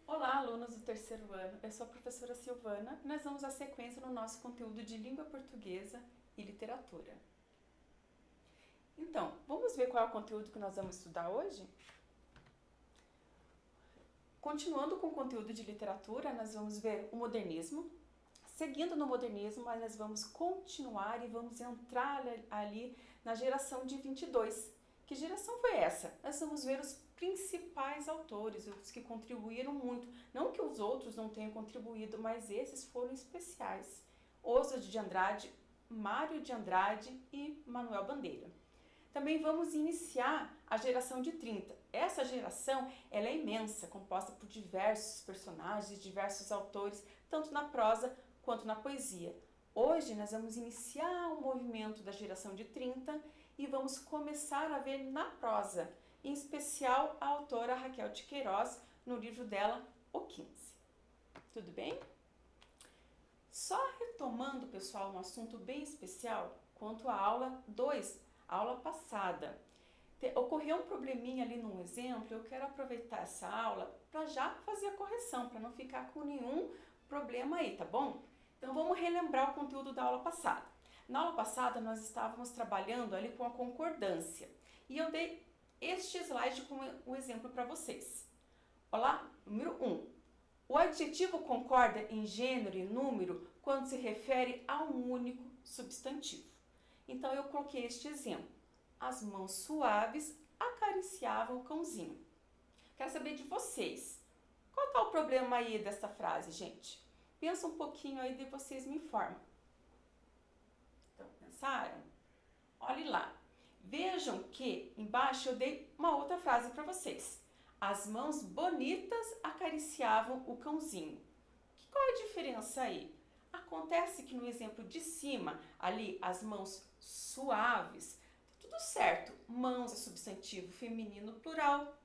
Olá, alunos do terceiro ano, eu sou a professora Silvana e nós vamos à sequência no nosso conteúdo de língua portuguesa e literatura. Então, vamos ver qual é o conteúdo que nós vamos estudar hoje? Continuando com o conteúdo de literatura, nós vamos ver o modernismo. Seguindo no modernismo, nós vamos continuar e vamos entrar ali na geração de 22. Que geração foi essa? Nós vamos ver os principais autores, os que contribuíram muito. Não que os outros não tenham contribuído, mas esses foram especiais. Oswald de Andrade, Mário de Andrade e Manuel Bandeira. Também vamos iniciar a geração de 30. Essa geração ela é imensa, composta por diversos personagens, diversos autores, tanto na prosa quanto na poesia. Hoje nós vamos iniciar o movimento da geração de 30 e vamos começar a ver na prosa, em especial a autora Raquel de Queiroz, no livro dela, O 15. Tudo bem? Só retomando, pessoal, um assunto bem especial quanto à aula 2, aula passada. Ocorreu um probleminha ali num exemplo, eu quero aproveitar essa aula para já fazer a correção, para não ficar com nenhum problema aí, tá bom? Então vamos relembrar o conteúdo da aula passada. Na aula passada nós estávamos trabalhando ali com a concordância e eu dei este slide como um exemplo para vocês. Olá, número 1. O adjetivo concorda em gênero e número quando se refere a um único substantivo. Então eu coloquei este exemplo. As mãos suaves acariciavam o cãozinho. Quero saber de vocês. Qual está o problema aí dessa frase, gente? Pensa um pouquinho aí e vocês me informam. Então, pensaram? Olhe lá. Vejam que embaixo eu dei uma outra frase para vocês. As mãos bonitas acariciavam o cãozinho. Qual é a diferença aí? Acontece que no exemplo de cima, ali, as mãos suaves, tudo certo. Mãos é substantivo feminino plural.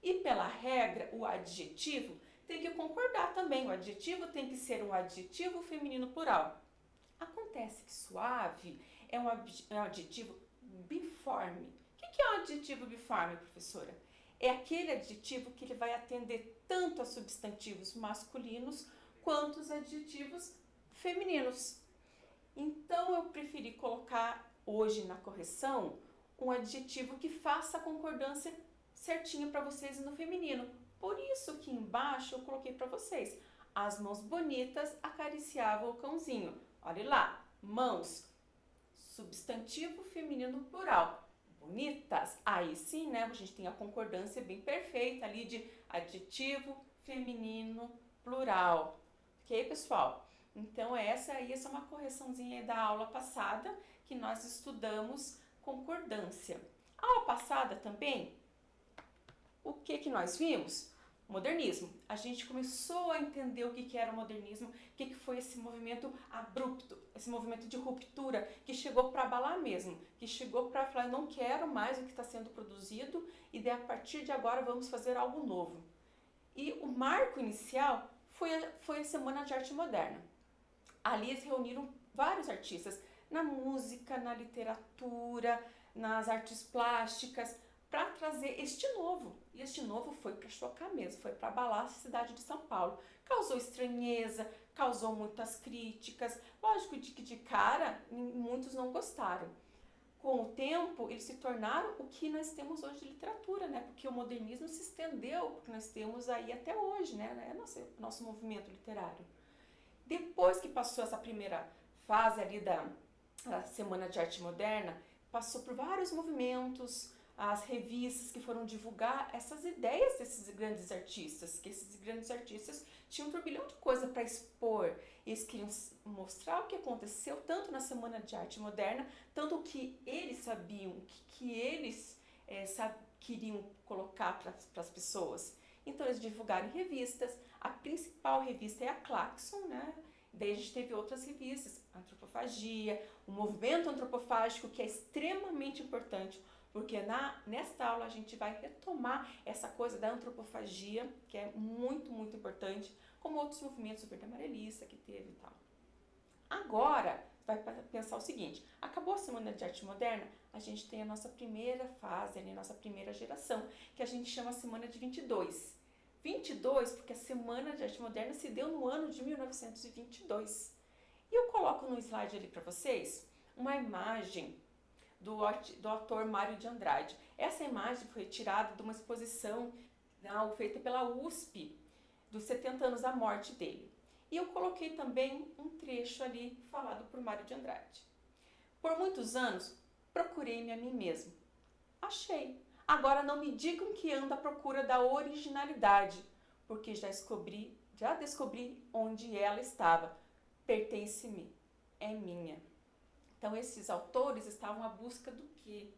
E pela regra, o adjetivo tem que concordar também. O adjetivo tem que ser um adjetivo feminino plural. Acontece que suave é um adjetivo biforme. O que é um adjetivo biforme, professora? É aquele adjetivo que ele vai atender tanto a substantivos masculinos quanto os adjetivos femininos. Então eu preferi colocar hoje na correção um adjetivo que faça a concordância certinho para vocês no feminino. Por isso que embaixo eu coloquei para vocês. As mãos bonitas acariciavam o cãozinho. Olha lá, mãos, substantivo feminino plural. Bonitas, aí sim, né? A gente tem a concordância bem perfeita ali de adjetivo feminino plural. Ok, pessoal? Então essa é uma correçãozinha da aula passada que nós estudamos concordância. A aula passada também, o que nós vimos? Modernismo. A gente começou a entender o que era o modernismo, o que foi esse movimento abrupto, esse movimento de ruptura que chegou para abalar mesmo, que chegou para falar, não quero mais o que está sendo produzido e daí, a partir de agora vamos fazer algo novo. E o marco inicial foi a Semana de Arte Moderna. Ali eles reuniram vários artistas na música, na literatura, nas artes plásticas, para trazer este novo. E este novo foi para chocar mesmo, foi para abalar a cidade de São Paulo. Causou estranheza, causou muitas críticas. Lógico que de cara muitos não gostaram. Com o tempo, eles se tornaram o que nós temos hoje de literatura, né? Porque o modernismo se estendeu, porque nós temos aí até hoje, né? É nosso movimento literário. Depois que passou essa primeira fase ali da Semana de Arte Moderna, passou por vários movimentos, as revistas que foram divulgar essas ideias desses grandes artistas, que esses grandes artistas tinham um turbilhão de coisa para expor. Eles queriam mostrar o que aconteceu tanto na Semana de Arte Moderna, tanto o que eles sabiam, o que eles queriam colocar para as pessoas. Então eles divulgaram em revistas, a principal revista é a Claxon, né? Daí a gente teve outras revistas, Antropofagia, o movimento antropofágico, que é extremamente importante, porque nesta aula a gente vai retomar essa coisa da antropofagia, que é muito, muito importante, como outros movimentos, o verde amarelista que teve e tal. Agora, vai pensar o seguinte: acabou a Semana de Arte Moderna, a gente tem a nossa primeira fase, a nossa primeira geração, que a gente chama a Semana de 22. 22 porque a Semana de Arte Moderna se deu no ano de 1922. E eu coloco no slide ali para vocês uma imagem do autor Mário de Andrade. Essa imagem foi tirada de uma exposição feita pela USP, dos 70 anos da morte dele. E eu coloquei também um trecho ali falado por Mário de Andrade. Por muitos anos, procurei-me a mim mesmo. Achei. Agora não me digam que ando à procura da originalidade, porque já descobri onde ela estava. Pertence-me, é minha. Então esses autores estavam à busca do quê?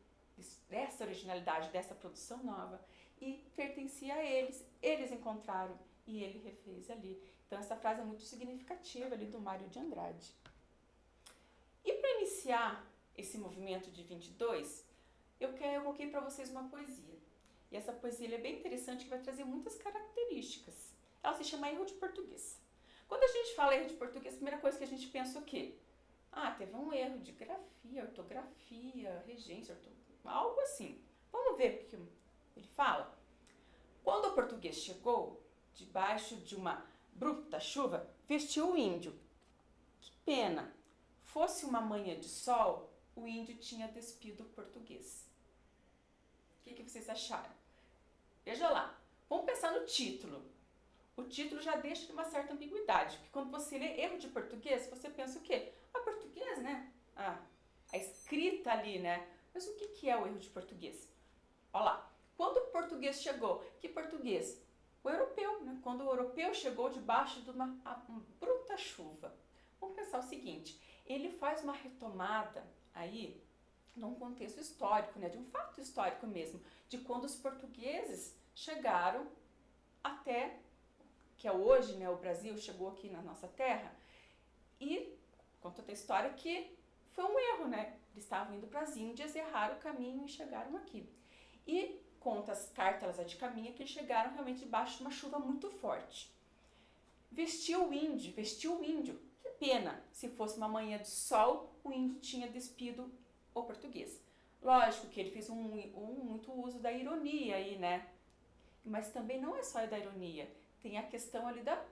Dessa originalidade, dessa produção nova. E pertencia a eles, eles encontraram e ele refez ali. Então essa frase é muito significativa ali do Mário de Andrade. E para iniciar esse movimento de 22, eu coloquei para vocês uma poesia. E essa poesia é bem interessante, que vai trazer muitas características. Ela se chama Erro de Português. Quando a gente fala erro de português, a primeira coisa que a gente pensa é o quê? Ah, teve um erro de grafia, ortografia, regência, algo assim. Vamos ver o que ele fala? Quando o português chegou, debaixo de uma bruta chuva, vestiu o índio. Que pena! Fosse uma manhã de sol, o índio tinha despido o português. O que vocês acharam? Veja lá, vamos pensar no título. O título já deixa uma certa ambiguidade, porque quando você lê erro de português, você pensa o quê? Ah, português, né? Ah, a escrita ali, né? Mas o que é o erro de português? Olha lá, quando o português chegou, que português? O europeu, né? Quando o europeu chegou debaixo de uma bruta chuva. Vamos pensar o seguinte, ele faz uma retomada aí, num contexto histórico, né? De um fato histórico mesmo, de quando os portugueses chegaram até, que é hoje, né? O Brasil chegou aqui na nossa terra, e conta a história que foi um erro, né? Eles estavam indo para as Índias, erraram o caminho e chegaram aqui. E conta as cartas de caminho que eles chegaram realmente debaixo de uma chuva muito forte. Vestiu o índio. Que pena, se fosse uma manhã de sol, o índio tinha despido o português. Lógico que ele fez muito uso da ironia aí, né? Mas também não é só da ironia, tem a questão ali da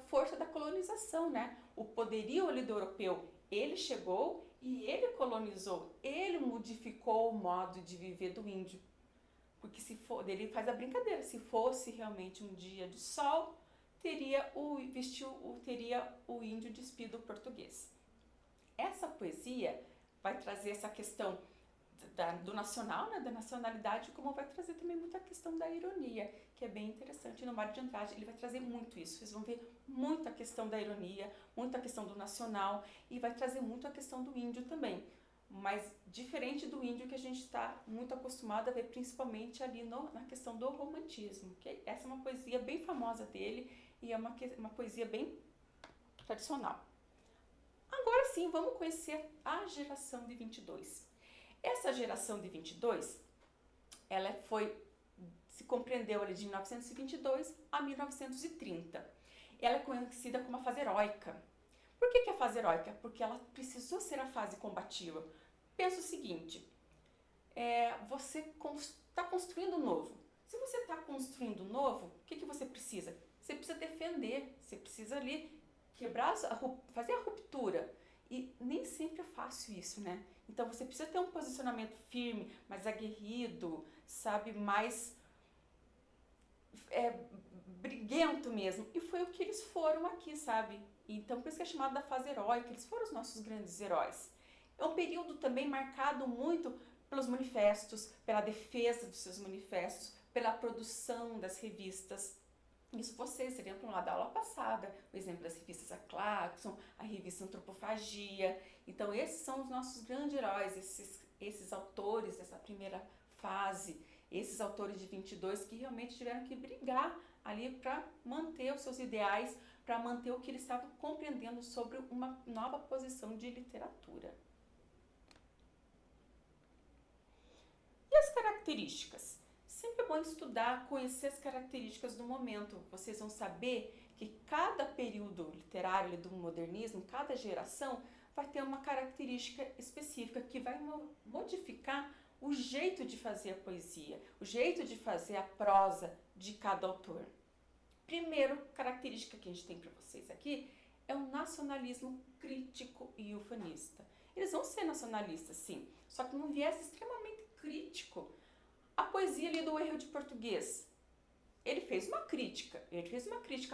força da colonização, né? O poderio ali do europeu, ele chegou e ele colonizou, ele modificou o modo de viver do índio. Porque ele faz a brincadeira, se fosse realmente um dia de sol, teria o índio despido o português. Essa poesia vai trazer essa questão do nacional, né, da nacionalidade, como vai trazer também muita questão da ironia, que é bem interessante. No Mário de Andrade ele vai trazer muito isso, vocês vão ver muita questão da ironia, muita questão do nacional, e vai trazer muito a questão do índio também, mas diferente do índio que a gente está muito acostumado a ver, principalmente ali na questão do romantismo. Okay? Essa é uma poesia bem famosa dele e é uma poesia bem tradicional. Agora sim, vamos conhecer a geração de 22. Essa geração de 22, ela se compreendeu ali de 1922 a 1930. Ela é conhecida como a fase heróica. Por que a fase heróica? Porque ela precisou ser a fase combativa. Pensa o seguinte, você está construindo novo. Se você está construindo novo, o que você precisa? Você precisa defender, você precisa ali fazer a ruptura. E nem sempre é fácil isso, né? Então você precisa ter um posicionamento firme, mais aguerrido, sabe, mais briguento mesmo. E foi o que eles foram aqui, sabe? Então por isso que é chamado da fase heróica, eles foram os nossos grandes heróis. É um período também marcado muito pelos manifestos, pela defesa dos seus manifestos, pela produção das revistas. Isso vocês lembram lá da aula passada, o exemplo das revistas A Claxon, a revista Antropofagia. Então esses são os nossos grandes heróis, esses autores dessa primeira fase, esses autores de 22 que realmente tiveram que brigar ali para manter os seus ideais, para manter o que eles estavam compreendendo sobre uma nova posição de literatura. E as características? Sempre é bom estudar, conhecer as características do momento. Vocês vão saber que cada período literário do modernismo, cada geração, vai ter uma característica específica que vai modificar o jeito de fazer a poesia, o jeito de fazer a prosa de cada autor. Primeiro característica que a gente tem para vocês aqui é o nacionalismo crítico e ufanista. Eles vão ser nacionalistas, sim, só que num viés extremamente crítico. A poesia ali do erro de português, ele fez uma crítica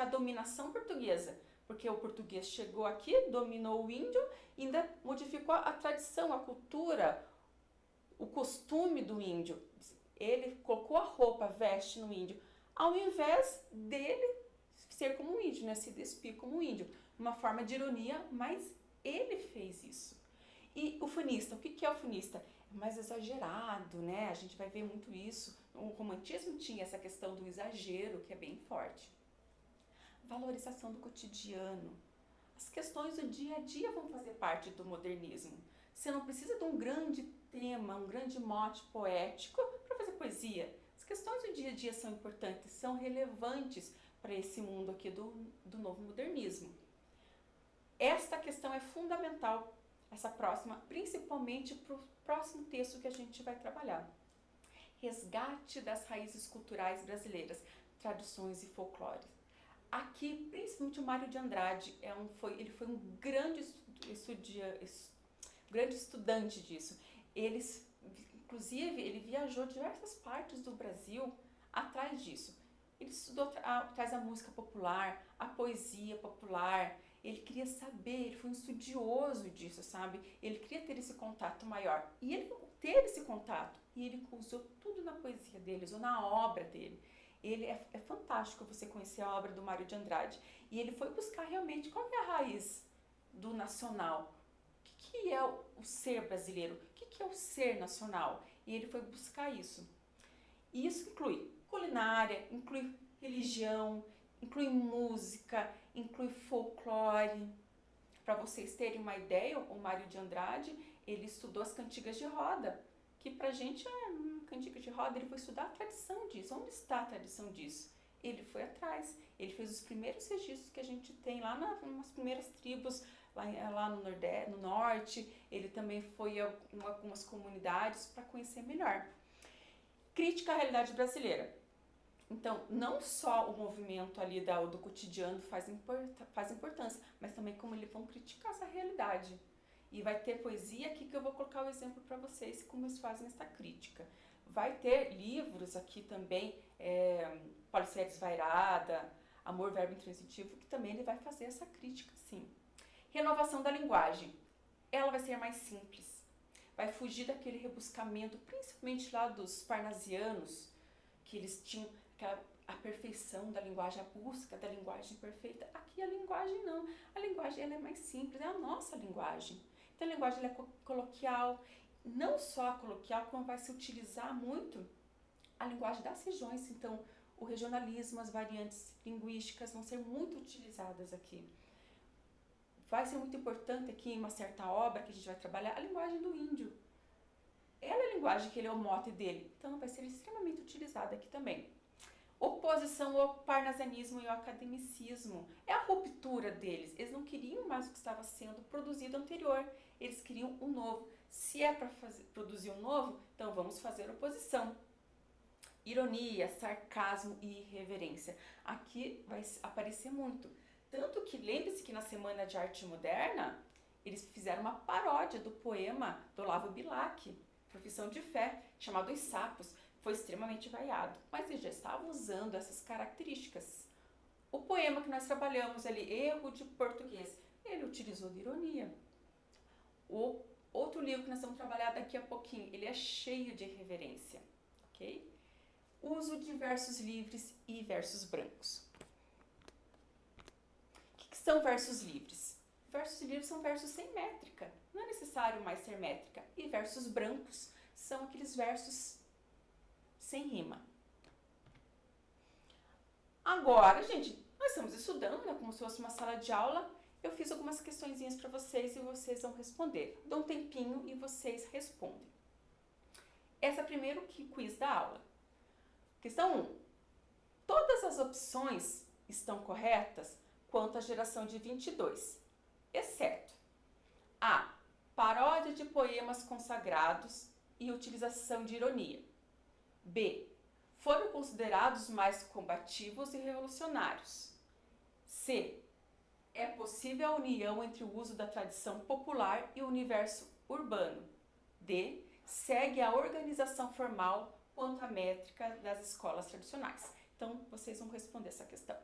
à dominação portuguesa, porque o português chegou aqui, dominou o índio, e ainda modificou a tradição, a cultura, o costume do índio. Ele colocou a roupa, a veste no índio, ao invés dele ser como um índio, né? Se despir como um índio. Uma forma de ironia, mas ele fez isso. E o funista, o que é o funista? É mais exagerado, né? A gente vai ver muito isso. O romantismo tinha essa questão do exagero, que é bem forte. Valorização do cotidiano. As questões do dia a dia vão fazer parte do modernismo. Você não precisa de um grande tema, um grande mote poético para fazer poesia. As questões do dia a dia são importantes, são relevantes para esse mundo aqui do novo modernismo. Esta questão é fundamental, essa próxima, principalmente para o próximo texto que a gente vai trabalhar. Resgate das raízes culturais brasileiras, tradições e folclore. Aqui, principalmente o Mário de Andrade, ele foi um grande estudante disso. Inclusive, ele viajou diversas partes do Brasil atrás disso. Ele estudou atrás da música popular, a poesia popular. Ele queria saber, ele foi um estudioso disso, sabe? Ele queria ter esse contato maior. E ele teve esse contato. E ele usou tudo na poesia dele, usou na obra dele. É fantástico você conhecer a obra do Mário de Andrade. E ele foi buscar realmente qual é a raiz do nacional. O que é o ser brasileiro? O que é o ser nacional? E ele foi buscar isso. E isso inclui culinária, inclui religião, inclui música, inclui folclore. Para vocês terem uma ideia, o Mário de Andrade, ele estudou as cantigas de roda, que pra gente cantiga de roda, ele foi estudar a tradição disso. Onde está a tradição disso? Ele foi atrás, ele fez os primeiros registros que a gente tem lá nas primeiras tribos, lá no Nordeste, no Norte. Ele também foi em algumas comunidades para conhecer melhor. Crítica à realidade brasileira. Então, não só o movimento ali do cotidiano faz importância, mas também como eles vão criticar essa realidade. E vai ter poesia aqui que eu vou colocar o exemplo para vocês, como eles fazem essa crítica. Vai ter livros aqui também, Paulicéia Desvairada, Amor, Verbo Intransitivo, que também ele vai fazer essa crítica, sim. Renovação da linguagem. Ela vai ser mais simples. Vai fugir daquele rebuscamento, principalmente lá dos parnasianos, que eles tinham a perfeição da linguagem, a busca da linguagem perfeita. Aqui a linguagem não. A linguagem ela é mais simples, é a nossa linguagem. Então a linguagem ela é coloquial, não só coloquial, como vai se utilizar muito a linguagem das regiões. Então o regionalismo, as variantes linguísticas vão ser muito utilizadas aqui. Vai ser muito importante aqui em uma certa obra que a gente vai trabalhar a linguagem do índio. Ela é a linguagem que ele é o mote dele, então vai ser extremamente utilizada aqui também. Oposição ao parnasianismo e ao academicismo. É a ruptura deles. Eles não queriam mais o que estava sendo produzido anterior. Eles queriam um novo. Se é para produzir um novo, então vamos fazer oposição. Ironia, sarcasmo e irreverência. Aqui vai aparecer muito. Tanto que lembre-se que na Semana de Arte Moderna, eles fizeram uma paródia do poema do Olavo Bilac, Profissão de Fé, chamado Os Sapos. Foi extremamente vaiado, mas ele já estava usando essas características. O poema que nós trabalhamos ali, Erro de Português, ele utilizou de ironia. O outro livro que nós vamos trabalhar daqui a pouquinho, ele é cheio de irreverência, ok? Uso de versos livres e versos brancos. O que são versos livres? Versos livres são versos sem métrica, não é necessário mais ter métrica. E versos brancos são aqueles versos sem rima. Agora, gente, nós estamos estudando, né, como se fosse uma sala de aula. Eu fiz algumas questõezinhas para vocês e vocês vão responder. Dou um tempinho e vocês respondem. Esse é o primeiro quiz da aula. Questão 1. Todas as opções estão corretas quanto à geração de 22, exceto A. Paródia de poemas consagrados e utilização de ironia. B. Foram considerados mais combativos e revolucionários. C. É possível a união entre o uso da tradição popular e o universo urbano. D. Segue a organização formal quanto à métrica das escolas tradicionais. Então, vocês vão responder essa questão.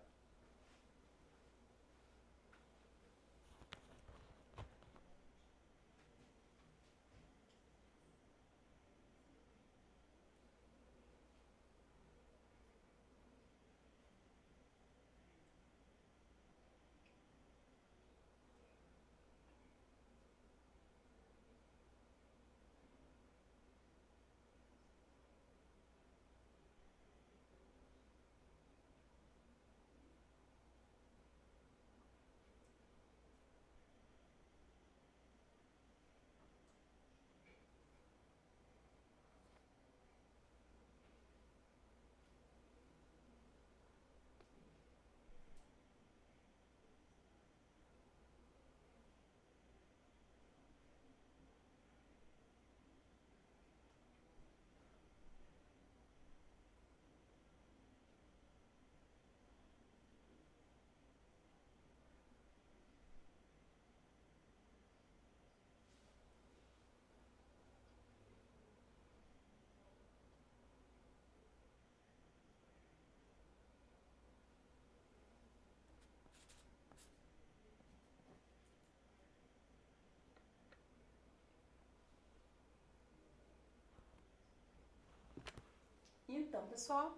Então, pessoal,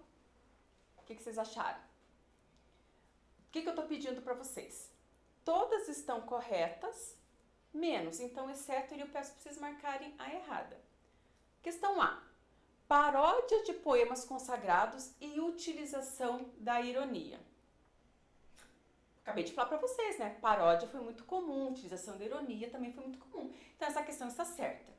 o que vocês acharam? O que eu estou pedindo para vocês? Todas estão corretas, menos, então, exceto, eu peço para vocês marcarem a errada. Questão A. Paródia de poemas consagrados e utilização da ironia. Acabei de falar para vocês, né? Paródia foi muito comum, utilização da ironia também foi muito comum. Então, essa questão está certa.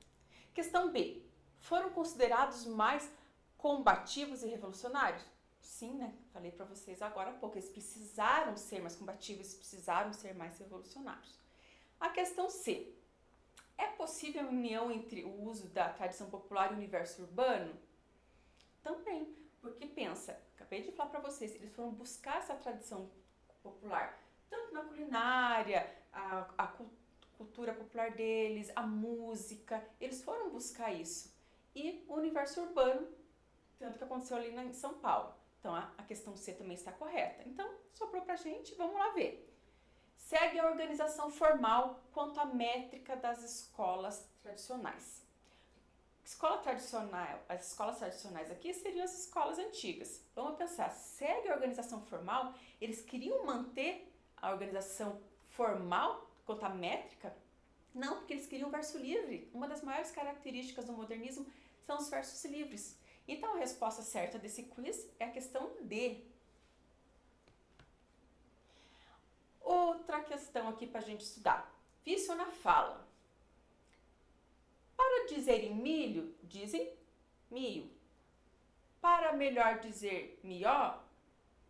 Questão B. Foram considerados mais combativos e revolucionários? Sim, né? Falei para vocês agora há pouco. Eles precisaram ser mais combativos, precisaram ser mais revolucionários. A questão C. É possível a união entre o uso da tradição popular e o universo urbano? Também, porque pensa, acabei de falar para vocês, eles foram buscar essa tradição popular, tanto na culinária, a cultura popular deles, a música, eles foram buscar isso. E o universo urbano, tanto que aconteceu ali em São Paulo. Então, a questão C também está correta. Então, sobrou pra gente, vamos lá ver. Segue a organização formal quanto à métrica das escolas tradicionais. Escola tradicional, as escolas tradicionais aqui seriam as escolas antigas. Vamos pensar, segue a organização formal, eles queriam manter a organização formal quanto à métrica? Não, porque eles queriam verso livre. Uma das maiores características do modernismo são os versos livres. Então, a resposta certa desse quiz é a questão D. Outra questão aqui para a gente estudar. Vício na fala. Para dizerem milho, dizem mio. Para melhor dizer mió,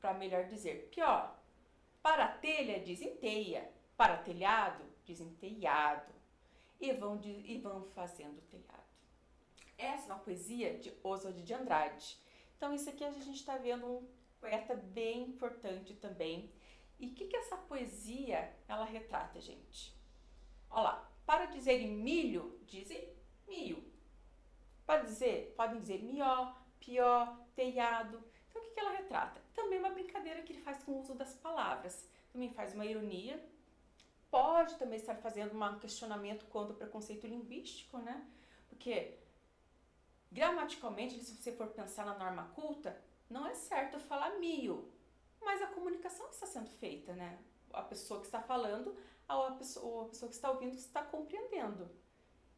para melhor dizer pior. Para telha, dizem teia. Para telhado, dizem telhado. E vão fazendo telhado. Essa é uma poesia de Oswald de Andrade. Então, isso aqui a gente está vendo um poeta bem importante também. E o que essa poesia, ela retrata, gente? Olha lá, para dizer em milho, dizem mio. Podem dizer mió, pió, telhado. Então, o que ela retrata? Também uma brincadeira que ele faz com o uso das palavras. Também faz uma ironia. Pode também estar fazendo um questionamento quanto ao preconceito linguístico, né? Porque gramaticalmente, se você for pensar na norma culta, não é certo falar mio, mas a comunicação está sendo feita, né? A pessoa que está falando, ou a pessoa que está ouvindo, está compreendendo.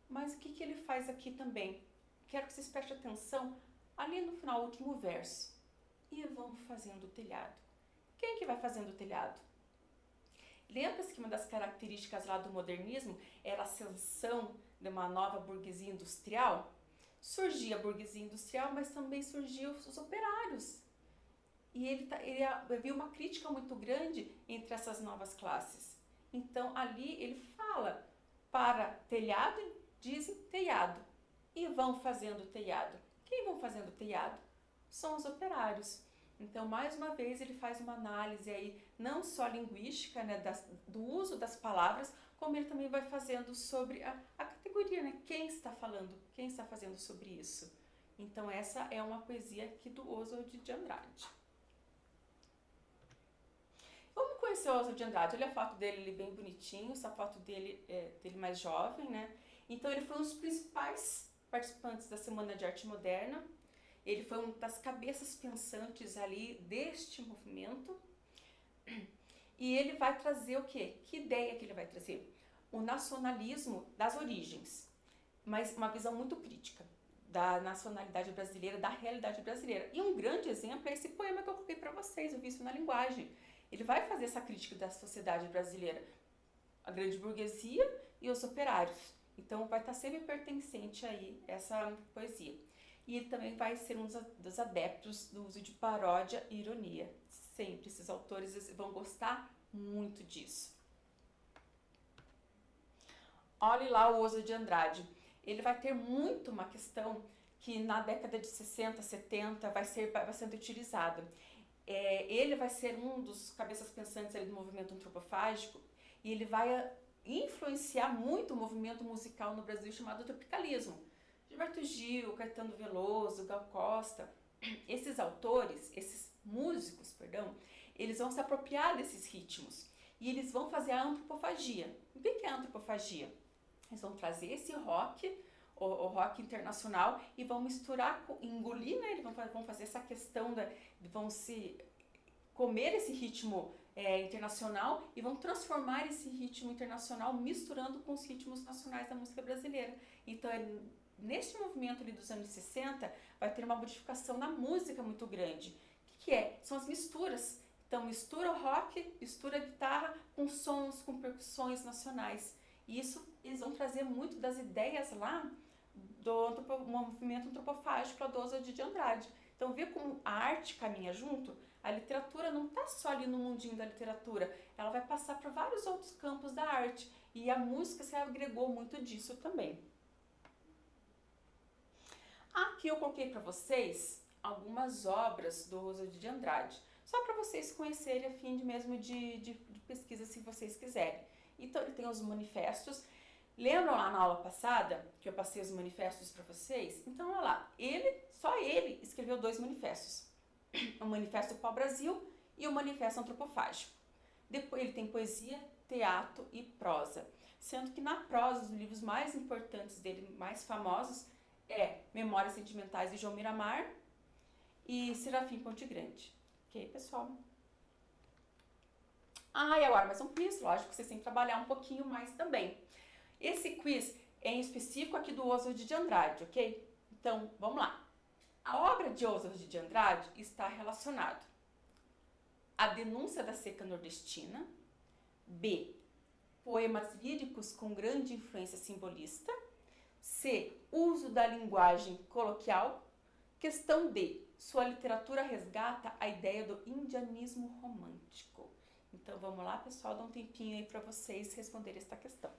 Mas o que ele faz aqui também? Quero que vocês prestem atenção ali no final, último verso. E vão fazendo o telhado. Quem que vai fazendo o telhado? Lembra-se que uma das características lá do modernismo era a ascensão de uma nova burguesia industrial? Surgia a burguesia industrial, mas também surgiam os operários. E ele havia uma crítica muito grande entre essas novas classes. Então, ali ele fala Para telhado, dizem telhado. E vão fazendo telhado. Quem vão fazendo telhado? São os operários. Então, mais uma vez, ele faz uma análise aí, não só linguística, né, do uso das palavras, como ele também vai fazendo sobre a categoria, né? Quem está falando, quem está fazendo sobre isso. Então, essa é uma poesia aqui do Oswald de Andrade. Vamos conhecer o Oswald de Andrade. Olha a foto dele, ele bem bonitinho, essa foto dele dele mais jovem, né? Então, ele foi um dos principais participantes da Semana de Arte Moderna. Ele foi uma das cabeças pensantes ali deste movimento. E ele vai trazer o quê? Que ideia que ele vai trazer? O nacionalismo das origens, mas uma visão muito crítica da nacionalidade brasileira, da realidade brasileira. E um grande exemplo é esse poema que eu coloquei para vocês, O Vício na Linguagem. Ele vai fazer essa crítica da sociedade brasileira, a grande burguesia e os operários. Então vai estar sempre pertencente aí essa poesia. E ele também vai ser um dos adeptos do uso de paródia e ironia. Sempre esses autores vão gostar muito disso. Olhe lá o Oswald de Andrade. Ele vai ter muito uma questão que na década de 60, 70 vai sendo utilizada. Ele vai ser um dos cabeças pensantes ali do movimento antropofágico e ele vai influenciar muito o movimento musical no Brasil chamado tropicalismo. Gilberto Gil, Caetano Veloso, Gal Costa, esses autores, esses músicos, perdão, eles vão se apropriar desses ritmos e eles vão fazer a antropofagia. O que é a antropofagia? Eles vão trazer esse rock, o rock internacional, e vão misturar, engolir, né? Eles vão fazer essa questão, vão se comer esse ritmo internacional e vão transformar esse ritmo internacional misturando com os ritmos nacionais da música brasileira. Então, neste movimento ali dos anos 60, vai ter uma modificação na música muito grande. O que é? São as misturas. Então, mistura o rock, mistura a guitarra com sons, com percussões nacionais. E isso eles vão trazer muito das ideias lá do movimento antropofágico do Oswald de Andrade. Então, vê como a arte caminha junto? A literatura não está só ali no mundinho da literatura, ela vai passar para vários outros campos da arte. E a música se agregou muito disso também. Aqui eu coloquei para vocês algumas obras do Oswald de Andrade, só para vocês conhecerem a fim de pesquisa, se vocês quiserem. Então, ele tem os manifestos. Lembram lá na aula passada que eu passei os manifestos para vocês? Então, olha lá, só ele escreveu 2 manifestos. O Manifesto Pau-Brasil e o Manifesto Antropofágico. Depois ele tem poesia, teatro e prosa. Sendo que na prosa, os livros mais importantes dele, mais famosos, Memórias Sentimentais de João Miramar e Serafim Ponte Grande. Ok, pessoal? E agora mais um quiz, lógico que vocês têm que trabalhar um pouquinho mais também. Esse quiz é em específico aqui do Oswald de Andrade, ok? Então, vamos lá. A obra de Oswald de Andrade está relacionada à denúncia da seca nordestina, B, poemas líricos com grande influência simbolista, C, uso da linguagem coloquial, questão D, sua literatura resgata a ideia do indianismo romântico. Então, vamos lá, pessoal, dá um tempinho aí para vocês responderem esta questão.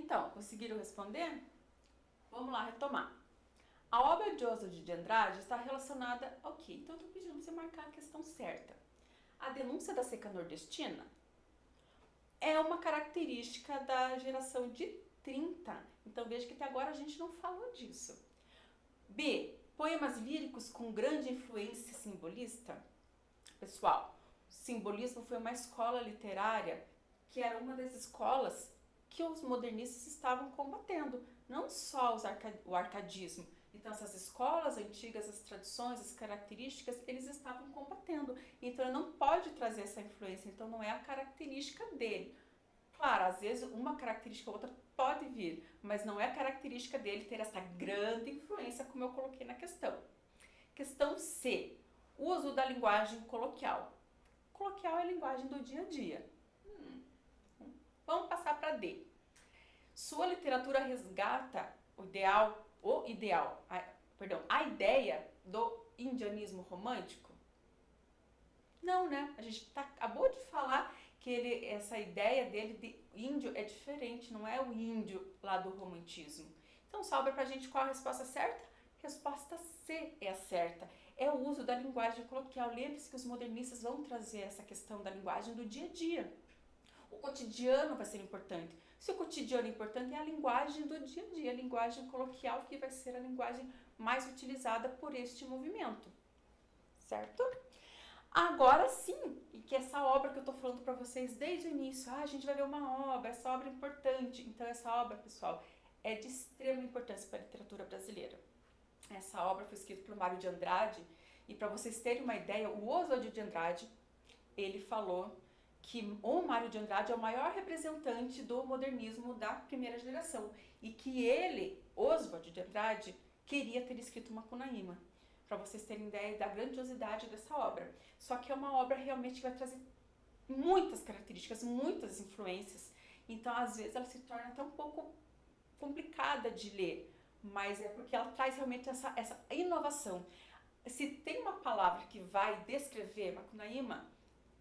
Então, conseguiram responder? Vamos lá retomar. A obra de Oswald de Andrade está relacionada ao quê? Então, eu estou pedindo para você marcar a questão certa. A denúncia da seca nordestina é uma característica da geração de 30. Então, veja que até agora a gente não falou disso. B. Poemas líricos com grande influência simbolista. Pessoal, o simbolismo foi uma escola literária que era uma das escolas que os modernistas estavam combatendo, não só o arcadismo. Então, essas escolas antigas, as tradições, as características, eles estavam combatendo. Então, ele não pode trazer essa influência, então não é a característica dele. Claro, às vezes uma característica ou outra pode vir, mas não é a característica dele ter essa grande influência, como eu coloquei na questão. Questão C. Uso da linguagem coloquial. Coloquial é a linguagem do dia a dia. Vamos passar para D. Sua literatura resgata a ideia do indianismo romântico? Não, né? A gente acabou de falar que essa ideia dele de índio é diferente, não é o índio lá do romantismo. Então, sobra pra gente qual a resposta certa? Resposta C é a certa. É o uso da linguagem coloquial. Lembre-se que os modernistas vão trazer essa questão da linguagem do dia a dia. O cotidiano vai ser importante. Se o cotidiano é importante, é a linguagem do dia a dia, a linguagem coloquial, que vai ser a linguagem mais utilizada por este movimento. Certo? Agora sim, e que essa obra que eu estou falando para vocês desde o início, a gente vai ver uma obra, essa obra é importante. Então, essa obra, pessoal, é de extrema importância para a literatura brasileira. Essa obra foi escrita por Mário de Andrade, e para vocês terem uma ideia, o Oswald de Andrade, ele falou que o Mário de Andrade é o maior representante do modernismo da primeira geração, e que ele, Oswald de Andrade, queria ter escrito Macunaíma, para vocês terem ideia da grandiosidade dessa obra. Só que é uma obra realmente que vai trazer muitas características, muitas influências, então às vezes ela se torna até um pouco complicada de ler, mas é porque ela traz realmente essa inovação. Se tem uma palavra que vai descrever Macunaíma,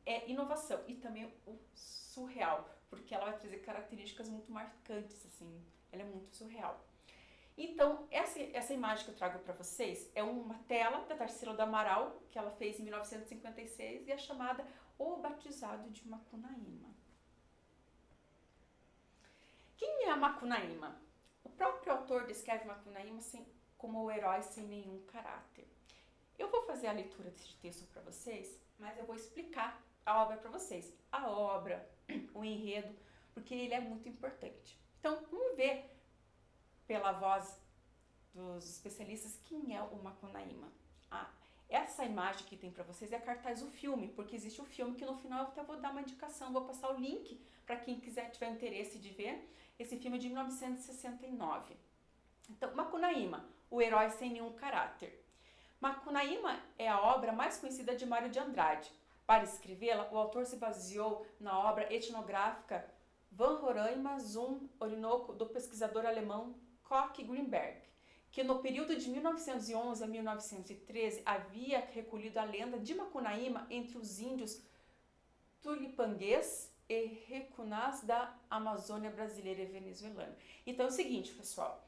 é inovação, e também o surreal, porque ela vai trazer características muito marcantes, assim, ela é muito surreal. Então, essa imagem que eu trago para vocês é uma tela da Tarsila do Amaral, que ela fez em 1956, e é chamada O Batizado de Macunaíma. Quem é a Macunaíma? O próprio autor descreve Macunaíma como o herói sem nenhum caráter. Eu vou fazer a leitura desse texto para vocês, mas eu vou explicar a obra para vocês. A obra, o enredo, porque ele é muito importante. Então, vamos ver pela voz dos especialistas quem é o Macunaíma. Essa imagem que tem para vocês é cartaz do filme, porque existe o filme que no final eu até vou dar uma indicação, vou passar o link para quem quiser, tiver interesse de ver. Esse filme é de 1969. Então, Macunaíma, o herói sem nenhum caráter. Macunaíma é a obra mais conhecida de Mário de Andrade. Para escrevê-la, o autor se baseou na obra etnográfica Van Roraima zum Orinoco, do pesquisador alemão Koch Grünberg, que no período de 1911 a 1913 havia recolhido a lenda de Macunaíma entre os índios tulipanguês e recunás da Amazônia brasileira e venezuelana. Então é o seguinte, pessoal,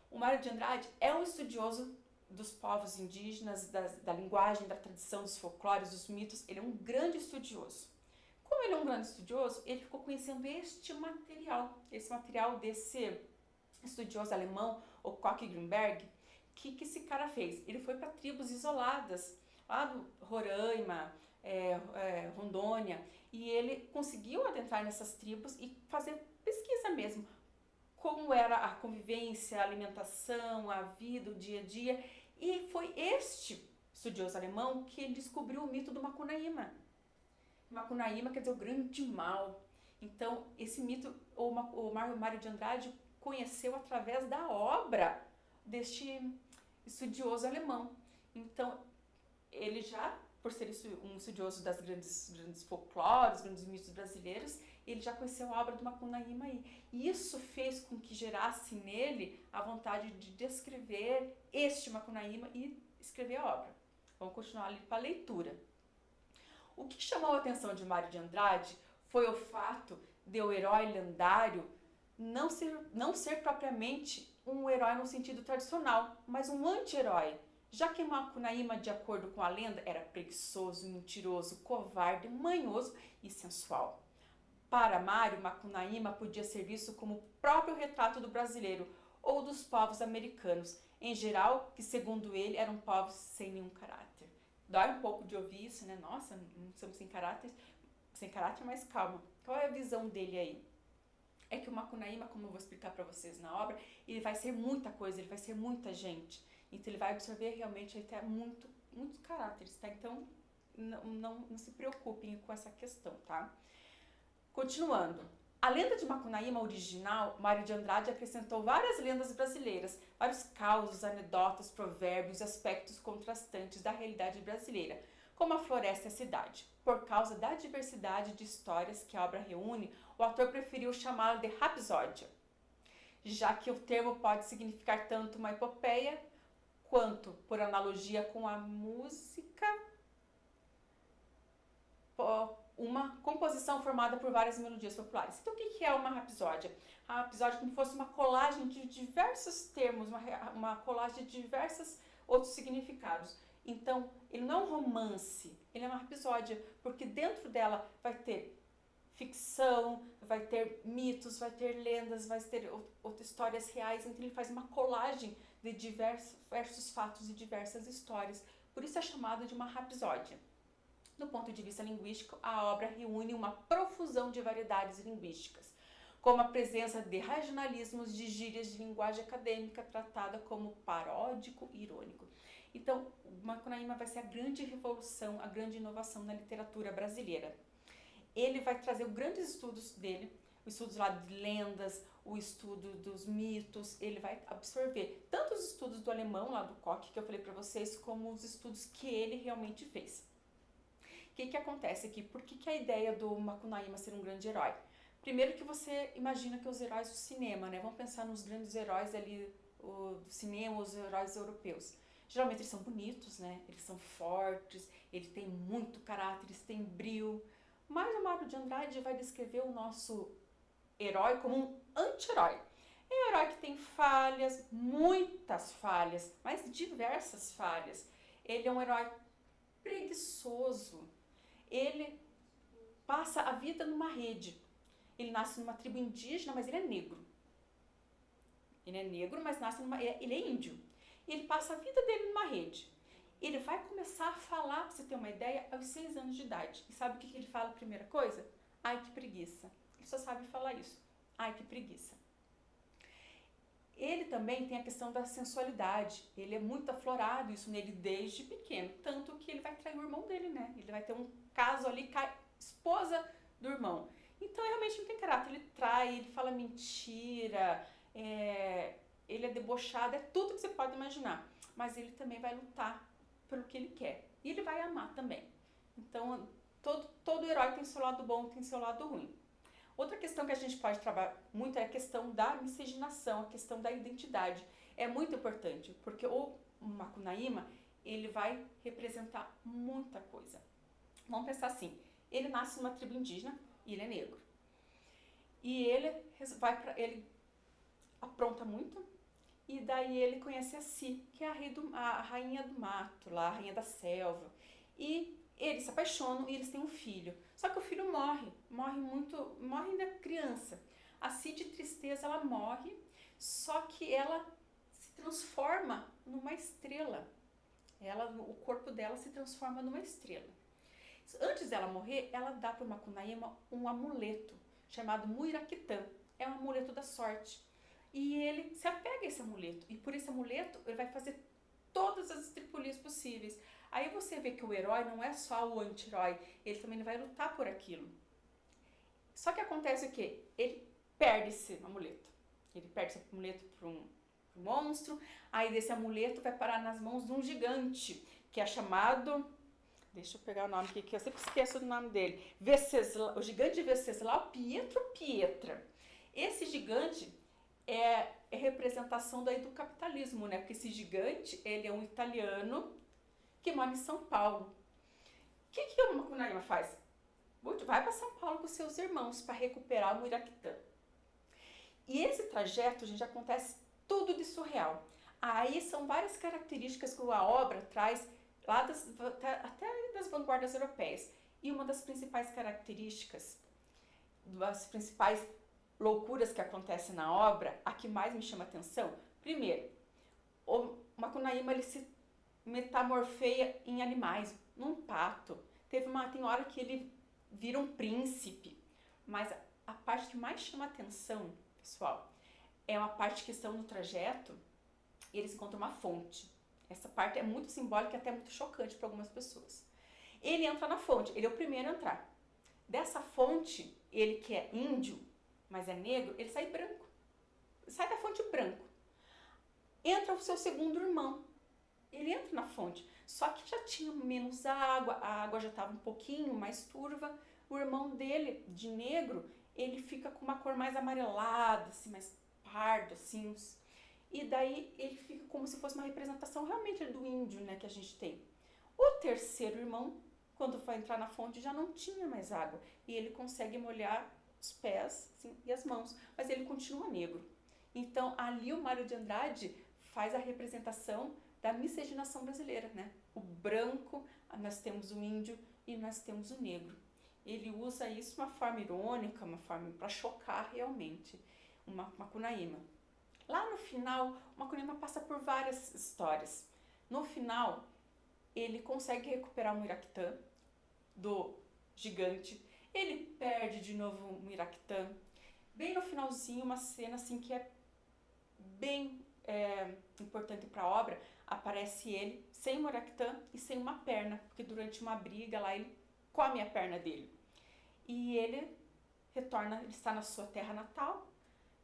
o Mário de Andrade é um estudioso dos povos indígenas, da linguagem, da tradição, dos folclores, dos mitos. Ele é um grande estudioso. Como ele é um grande estudioso, ele ficou conhecendo esse material desse estudioso alemão, o Koch Grünberg. O que esse cara fez? Ele foi para tribos isoladas, lá do Roraima, Rondônia, e ele conseguiu adentrar nessas tribos e fazer pesquisa mesmo. Como era a convivência, a alimentação, a vida, o dia a dia. E foi este estudioso alemão que ele descobriu o mito do Macunaíma. Macunaíma quer dizer o grande mal. Então, esse mito, o Mário de Andrade conheceu através da obra deste estudioso alemão. Então, ele já, por ser um estudioso das grandes folclores, grandes mitos brasileiros, ele já conheceu a obra do Macunaíma aí. E isso fez com que gerasse nele a vontade de descrever este Macunaíma e escrever a obra. Vamos continuar ali para a leitura. O que chamou a atenção de Mário de Andrade foi o fato de o herói lendário não ser propriamente um herói no sentido tradicional, mas um anti-herói, já que Macunaíma, de acordo com a lenda, era preguiçoso, mentiroso, covarde, manhoso e sensual. Para Mário, Macunaíma podia ser visto como o próprio retrato do brasileiro ou dos povos americanos, em geral, que segundo ele eram povos sem nenhum caráter. Dói um pouco de ouvir isso, né? Nossa, não somos sem caráter, mas calma. Qual é a visão dele aí? É que o Macunaíma, como eu vou explicar para vocês na obra, ele vai ser muita coisa, ele vai ser muita gente. Então ele vai absorver realmente até muitos caráteres, tá? Então não se preocupem com essa questão, tá? Continuando. A lenda de Macunaíma original, Mário de Andrade acrescentou várias lendas brasileiras, vários causos, anedotas, provérbios e aspectos contrastantes da realidade brasileira, como a floresta e a cidade. Por causa da diversidade de histórias que a obra reúne, o autor preferiu chamá-la de rapsódia, já que o termo pode significar tanto uma epopeia, quanto, por analogia com a música, uma composição formada por várias melodias populares. Então, o que é uma rapsódia? A rapsódia é como se fosse uma colagem de diversos termos, uma colagem de diversos outros significados. Então, ele não é um romance, ele é uma rapsódia, porque dentro dela vai ter ficção, vai ter mitos, vai ter lendas, vai ter outras histórias reais. Então, ele faz uma colagem de diversos fatos e diversas histórias. Por isso é chamado de uma rapsódia. Do ponto de vista linguístico, a obra reúne uma profusão de variedades linguísticas, como a presença de regionalismos, de gírias de linguagem acadêmica tratada como paródico e irônico. Então, Macunaíma vai ser a grande revolução, a grande inovação na literatura brasileira. Ele vai trazer os grandes estudos dele, os estudos lá de lendas, o estudo dos mitos, ele vai absorver tanto os estudos do alemão, lá do Koch, que eu falei para vocês, como os estudos que ele realmente fez. O que acontece aqui? Por que a ideia do Macunaíma ser um grande herói? Primeiro que você imagina que os heróis do cinema, né? Vamos pensar nos grandes heróis ali do cinema, os heróis europeus. Geralmente eles são bonitos, né? Eles são fortes, eles têm muito caráter, eles têm brio. Mas o Mário de Andrade vai descrever o nosso herói como um anti-herói. É um herói que tem falhas, muitas falhas, mas diversas falhas. Ele é um herói preguiçoso. Ele passa a vida numa rede. Ele nasce numa tribo indígena, mas ele é negro. Ele é negro, mas ele é índio. E ele passa a vida dele numa rede. Ele vai começar a falar, pra você ter uma ideia, aos 6 anos de idade. E sabe o que ele fala a primeira coisa? Ai, que preguiça. Ele só sabe falar isso. Ai, que preguiça. Ele também tem a questão da sensualidade. Ele é muito aflorado, isso nele desde pequeno. Tanto que ele vai trair o irmão dele, né? Ele vai ter um caso ali com a esposa do irmão. Então, ele realmente não tem caráter. Ele trai, ele fala mentira, ele é debochado, é tudo que você pode imaginar. Mas ele também vai lutar pelo que ele quer. E ele vai amar também. Então, todo herói tem seu lado bom, tem seu lado ruim. Outra questão que a gente pode trabalhar muito é a questão da miscigenação, a questão da identidade. É muito importante, porque o Macunaíma, ele vai representar muita coisa. Vamos pensar assim, ele nasce numa tribo indígena e ele é negro. E ele apronta muito, e daí ele conhece a Si, que é a rainha do mato, lá, a rainha da selva. E eles se apaixonam e eles têm um filho. Só que o filho morre ainda criança. A Si, de tristeza, ela morre, só que ela se transforma numa estrela. O corpo dela se transforma numa estrela. Antes dela morrer, ela dá para o Macunaíma um amuleto chamado Muiraquitã. É um amuleto da sorte. E ele se apega a esse amuleto. E por esse amuleto, ele vai fazer todas as estripulias possíveis. Aí você vê que o herói não é só o anti-herói, ele também vai lutar por aquilo. Só que acontece o quê? Ele perde esse amuleto. Ele perde esse amuleto para um monstro, aí desse amuleto vai parar nas mãos de um gigante, que é chamado... Deixa eu pegar o nome aqui, que eu sempre esqueço do nome dele. O gigante de Venceslau Pietro Pietra. Esse gigante é representação daí do capitalismo, né? Porque esse gigante, ele é um italiano que mora em São Paulo. O que o Macunaíma faz? Vai para São Paulo com seus irmãos para recuperar o Muiraquitã. E esse trajeto, gente, acontece tudo de surreal. Aí são várias características que a obra traz lá até das vanguardas europeias. E uma das principais características, das principais loucuras que acontecem na obra, a que mais me chama atenção, primeiro, o Macunaíma ele se metamorfeia em animais, num pato. Tem hora que ele vira um príncipe, mas a parte que mais chama atenção, pessoal, é uma parte que estão no trajeto e eles encontram uma fonte. Essa parte é muito simbólica e até muito chocante para algumas pessoas. Ele entra na fonte, ele é o primeiro a entrar. Dessa fonte, ele que é índio, mas é negro, ele sai branco. Sai da fonte branco. Entra o seu segundo irmão. Ele entra na fonte, só que já tinha menos água, a água já estava um pouquinho mais turva. O irmão dele, de negro, ele fica com uma cor mais amarelada, assim, mais pardo, assim. E daí ele fica como se fosse uma representação realmente do índio, né, que a gente tem. O terceiro irmão, quando vai entrar na fonte, já não tinha mais água. E ele consegue molhar os pés assim, e as mãos, mas ele continua negro. Então, ali o Mário de Andrade faz a representação da miscigenação brasileira, né? O branco, nós temos o índio e nós temos o negro. Ele usa isso de uma forma irônica, uma forma para chocar realmente, uma Macunaíma. Lá no final, o Macunaíma passa por várias histórias. No final, ele consegue recuperar o Muiractã do gigante, ele perde de novo o Muiractã. Bem no finalzinho, uma cena assim que é bem importante para a obra, aparece ele sem Muiractã e sem uma perna, porque durante uma briga lá ele come a perna dele. E ele retorna, ele está na sua terra natal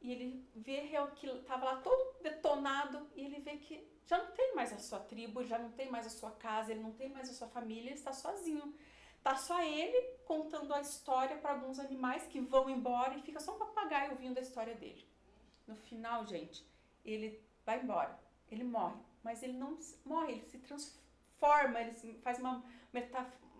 e ele vê que estava lá todo detonado e ele vê que já não tem mais a sua tribo, já não tem mais a sua casa, ele não tem mais a sua família, ele está sozinho. Tá só ele contando a história para alguns animais que vão embora e fica só um papagaio ouvindo a história dele. No final, gente, ele vai embora, ele morre, mas ele não morre, ele se transforma, ele faz uma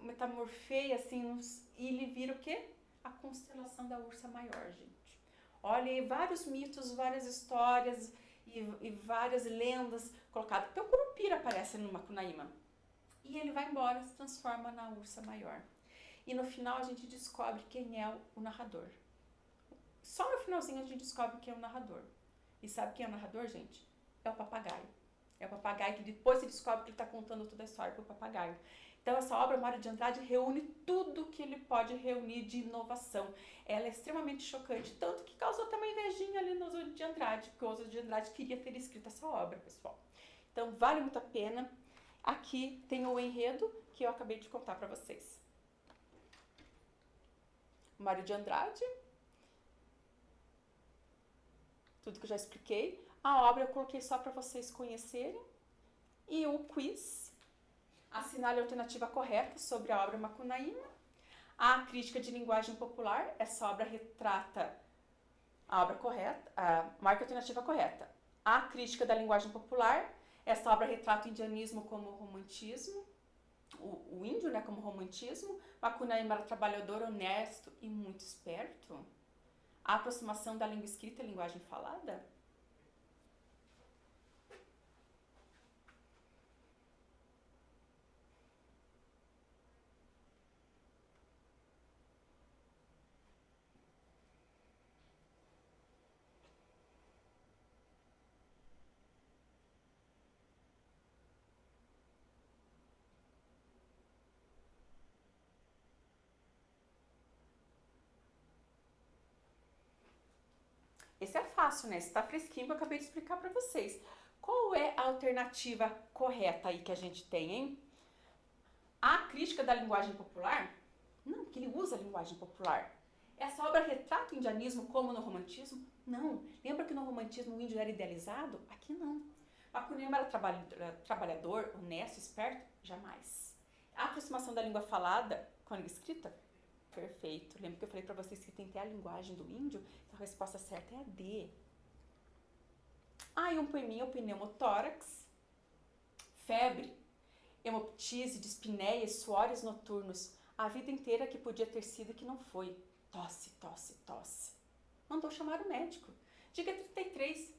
metamorfeia assim, e ele vira o quê? A constelação da Ursa Maior, gente. Olha aí, vários mitos, várias histórias e várias lendas colocadas. Até o Curupira aparece no Macunaíma. E ele vai embora, se transforma na Ursa Maior. E no final a gente descobre quem é o narrador. Só no finalzinho a gente descobre quem é o narrador. E sabe quem é o narrador, gente? É o papagaio. É o papagaio que depois se descobre que ele está contando toda a história para o papagaio. Então essa obra, Mário de Andrade, reúne tudo que ele pode reunir de inovação. Ela é extremamente chocante, tanto que causou até uma invejinha ali no Oswald de Andrade, porque o Oswald de Andrade queria ter escrito essa obra, pessoal. Então vale muito a pena. Aqui tem o enredo que eu acabei de contar para vocês. Mário de Andrade. Tudo que eu já expliquei. A obra eu coloquei só para vocês conhecerem. E o quiz. Assinale a alternativa correta sobre a obra Macunaíma. A crítica de linguagem popular. Essa obra retrata a obra correta. Marque a alternativa correta. A crítica da linguagem popular. Essa obra retrata o indianismo como romantismo. O índio, né, como romantismo. Macunaíma era trabalhador, honesto e muito esperto. A aproximação da língua escrita e linguagem falada. Esse é fácil, né? Esse tá fresquinho que eu acabei de explicar para vocês. Qual é a alternativa correta aí que a gente tem, hein? A crítica da linguagem popular? Não, porque ele usa a linguagem popular. Essa obra retrata o indianismo como no romantismo? Não. Lembra que no romantismo o índio era idealizado? Aqui não. Macunaíma era trabalhador, honesto, esperto? Jamais. A aproximação da língua falada com a língua escrita? Perfeito. Lembra que eu falei para vocês que tem que ter a linguagem do índio? Então a resposta certa é a D. E um poeminha, o pneumotórax. Febre, hemoptise, dispneia, suores noturnos. A vida inteira que podia ter sido e que não foi. Tosse, tosse, tosse. Mandou chamar o médico. Diga 33,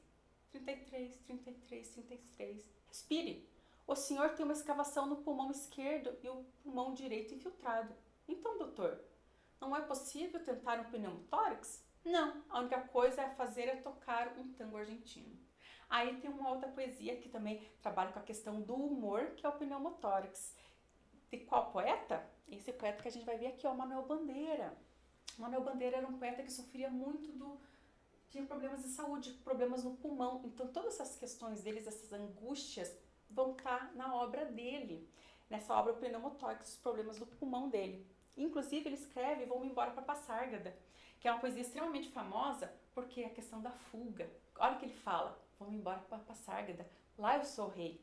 33, 33, 33. Respire. O senhor tem uma escavação no pulmão esquerdo e o pulmão direito infiltrado. Então, doutor, não é possível tentar um pneumotórax? Não, a única coisa a fazer é tocar um tango argentino. Aí tem uma outra poesia que também trabalha com a questão do humor, que é o pneumotórax. De qual poeta? Esse poeta que a gente vai ver aqui é o Manuel Bandeira. Manuel Bandeira era um poeta que sofria muito tinha problemas de saúde, problemas no pulmão. Então todas essas questões deles, essas angústias, vão estar na obra dele. Nessa obra, o pneumotórax, os problemas do pulmão dele. Inclusive, ele escreve Vou-me embora para Passárgada, que é uma poesia extremamente famosa porque é a questão da fuga. Olha o que ele fala, vou-me embora para Passárgada, lá eu sou rei,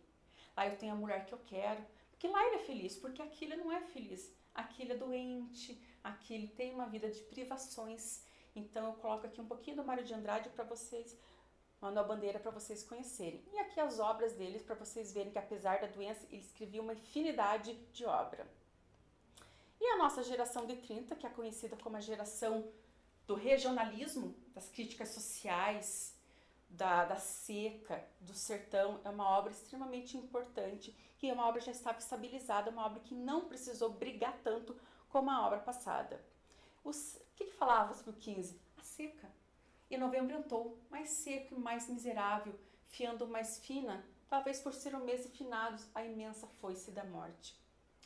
lá eu tenho a mulher que eu quero. Porque lá ele é feliz, porque aqui ele não é feliz. Aqui ele é doente, aqui ele tem uma vida de privações. Então eu coloco aqui um pouquinho do Mário de Andrade para vocês, Manuel Bandeira, para vocês conhecerem. E aqui as obras deles, para vocês verem que apesar da doença, ele escrevia uma infinidade de obra. E a nossa geração de 30, que é conhecida como a geração do regionalismo, das críticas sociais, da seca, do sertão, é uma obra extremamente importante, que é uma obra que já estava estabilizada, uma obra que não precisou brigar tanto como a obra passada. O que falava sobre o 15? A seca. E novembro entrou, mais seco e mais miserável, fiando mais fina, talvez por ser um mês de finados, a imensa foice da morte.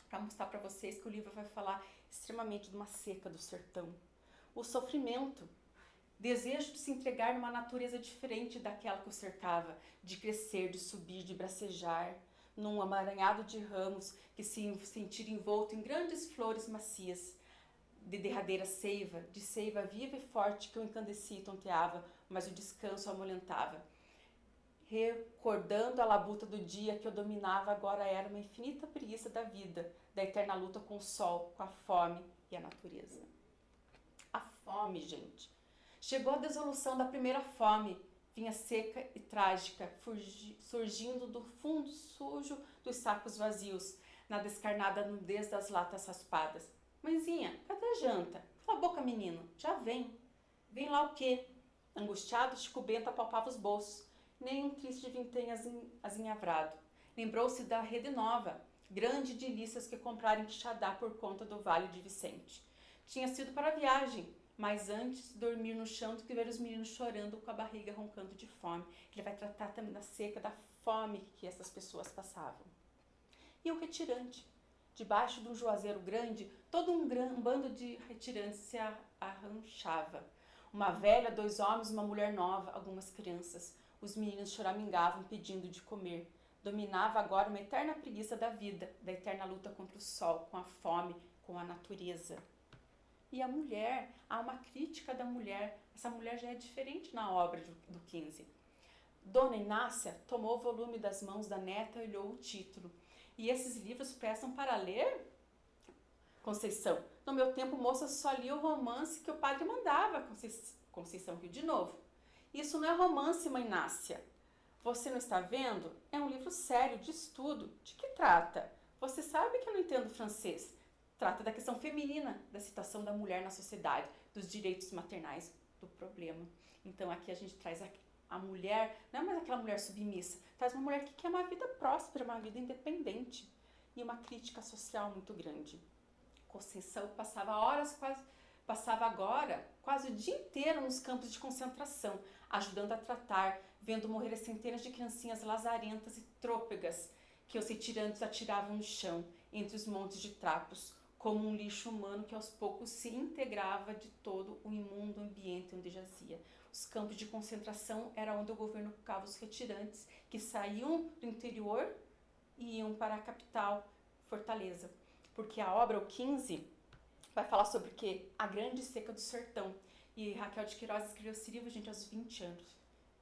Para mostrar para vocês que o livro vai falar extremamente de uma seca do sertão. O sofrimento, desejo de se entregar numa natureza diferente daquela que o cercava, de crescer, de subir, de bracejar, num amaranhado de ramos que se sentir envolto em grandes flores macias, de derradeira seiva, de seiva viva e forte que o encandecia e tonteava, mas o descanso amolentava. Recordando a labuta do dia que eu dominava, agora era uma infinita preguiça da vida, da eterna luta com o sol, com a fome e a natureza. A fome, gente. Chegou a desolução da primeira fome, vinha seca e trágica, surgindo do fundo sujo dos sacos vazios, na descarnada nudez das latas raspadas. Mãezinha, cadê a janta? Cala a boca, menino, já vem. Vem lá o quê? Angustiado, Chico Bento apalpava os bolsos. Nem um triste vintém azinhavrado. Lembrou-se da Rede Nova, grande de ilícias que comprara em Quixadá por conta do Vale de Vicente. Tinha sido para a viagem, mas antes de dormir no chão do que ver os meninos chorando com a barriga roncando de fome. Ele vai tratar também da seca, da fome que essas pessoas passavam. E o retirante. Debaixo de um juazeiro grande, todo um bando de retirantes se arranchava. Uma velha, 2 homens, uma mulher nova, algumas crianças. Os meninos choramingavam pedindo de comer. Dominava agora uma eterna preguiça da vida, da eterna luta contra o sol, com a fome, com a natureza. E a mulher, há uma crítica da mulher. Essa mulher já é diferente na obra do 15. Dona Inácia tomou o volume das mãos da neta e olhou o título. E esses livros prestam para ler? Conceição, no meu tempo, moça, só lia o romance que o padre mandava. Conceição riu de novo. Isso não é romance, mãe Inácia. Você não está vendo? É um livro sério, de estudo. De que trata? Você sabe que eu não entendo francês. Trata da questão feminina, da situação da mulher na sociedade, dos direitos maternais, do problema. Então aqui a gente traz a mulher, não é mais aquela mulher submissa, traz uma mulher que quer uma vida próspera, uma vida independente e uma crítica social muito grande. Conceição passava agora quase o dia inteiro nos campos de concentração, ajudando a tratar, vendo morrer as centenas de criancinhas lazarentas e trôpegas que os retirantes atiravam no chão, entre os montes de trapos, como um lixo humano que aos poucos se integrava de todo o imundo ambiente onde jazia. Os campos de concentração era onde o governo colocava os retirantes que saíam do interior e iam para a capital, Fortaleza. Porque a obra, o 15, vai falar sobre o quê? A grande seca do sertão. E Raquel de Queiroz escreveu esse livro, gente, aos 20 anos.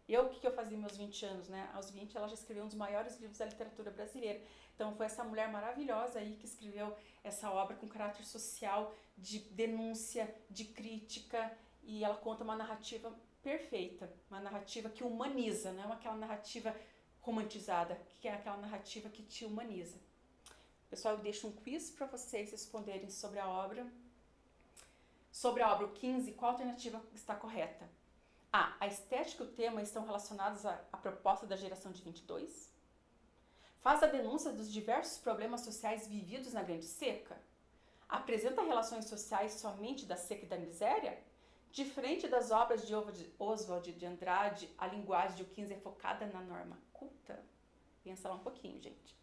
O que eu fazia meus 20 anos, né? Aos 20 ela já escreveu um dos maiores livros da literatura brasileira. Então foi essa mulher maravilhosa aí que escreveu essa obra com caráter social, de denúncia, de crítica, e ela conta uma narrativa perfeita, uma narrativa que humaniza, não é aquela narrativa romantizada, que é aquela narrativa que te humaniza. Pessoal, eu deixo um quiz para vocês responderem sobre a obra. Sobre a obra, o 15, qual alternativa está correta? A estética e o tema estão relacionados à proposta da geração de 22? Faz a denúncia dos diversos problemas sociais vividos na Grande Seca? Apresenta relações sociais somente da seca e da miséria? Diferente das obras de Oswald de Andrade, a linguagem de O 15 é focada na norma culta? Pensa lá um pouquinho, gente.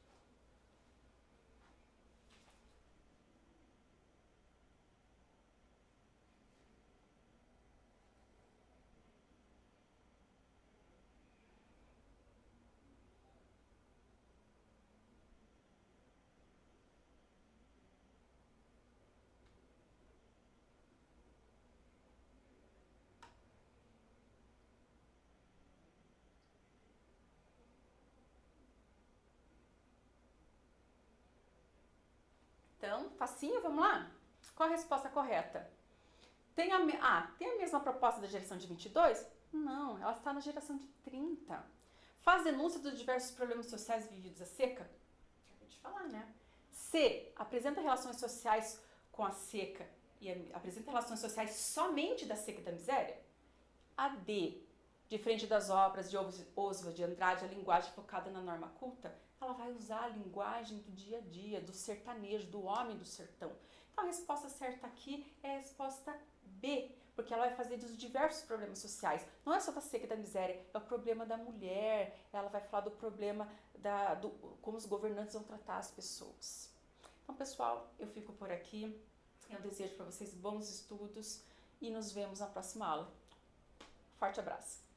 Então, facinho, vamos lá? Qual a resposta correta? Tem a mesma proposta da geração de 22? Não, ela está na geração de 30. Faz denúncia dos diversos problemas sociais vividos à seca? Acabei de falar, né? C. Apresenta relações sociais com a seca e apresenta relações sociais somente da seca e da miséria? A D. Diferente das obras de Oswald de Andrade, a linguagem focada na norma culta, ela vai usar a linguagem do dia a dia, do sertanejo, do homem do sertão. Então a resposta certa aqui é a resposta B, porque ela vai fazer dos diversos problemas sociais. Não é só da seca e da miséria, é o problema da mulher, ela vai falar do problema como os governantes vão tratar as pessoas. Então, pessoal, eu fico por aqui. Eu desejo para vocês bons estudos e nos vemos na próxima aula. Forte abraço!